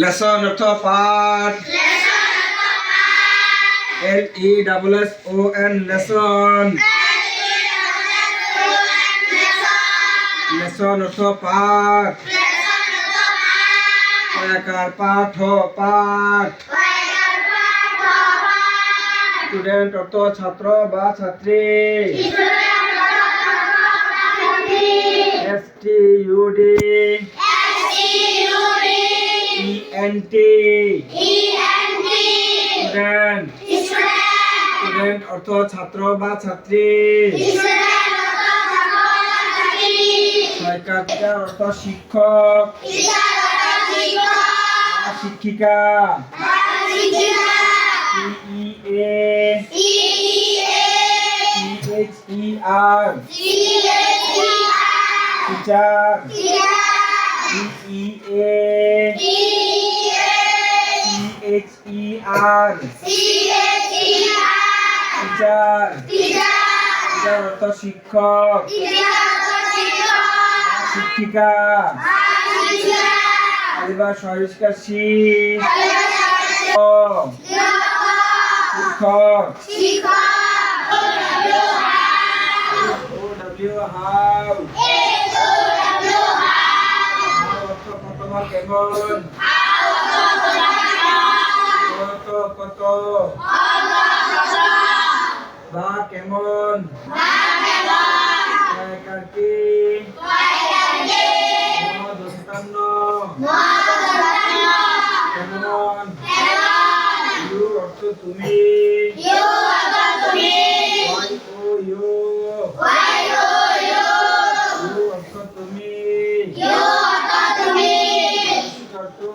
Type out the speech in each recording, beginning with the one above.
Lesson অর্থ পাঠ। LESSON lesson. Lesson অর্থ পাঠ। কয়াকার পাঠ পাঠ। স্টুডেন্ট অর্থ ছাত্র বা ছাত্রী। STUD ENT student. স্টুডেন্ট অর্থ ছাত্র বা ছাত্রী। শিক্ষার্থীর অর্থ শিক্ষক শিক্ষিকা। TEACHER teacher. TEACHER teacher. Teacher অর্থ শিক্ষক শিক্ষিকা। আলিবা সরিষ্কার শিক্ষক। OW হাউ অর্থ কত কেমন। কত বা কেমন। কি দোস্তান্ন কেমন। ইউ অর্থ তুমি। ইউ অর্থ তুমি।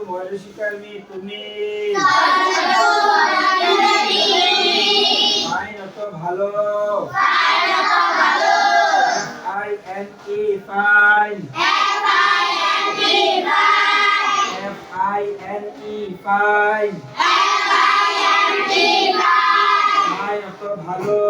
ময়ূষিকারী তুমি। ফাইন অর্থ ভালো। FINE fine. FINE fine. Fine অর্থ ভালো।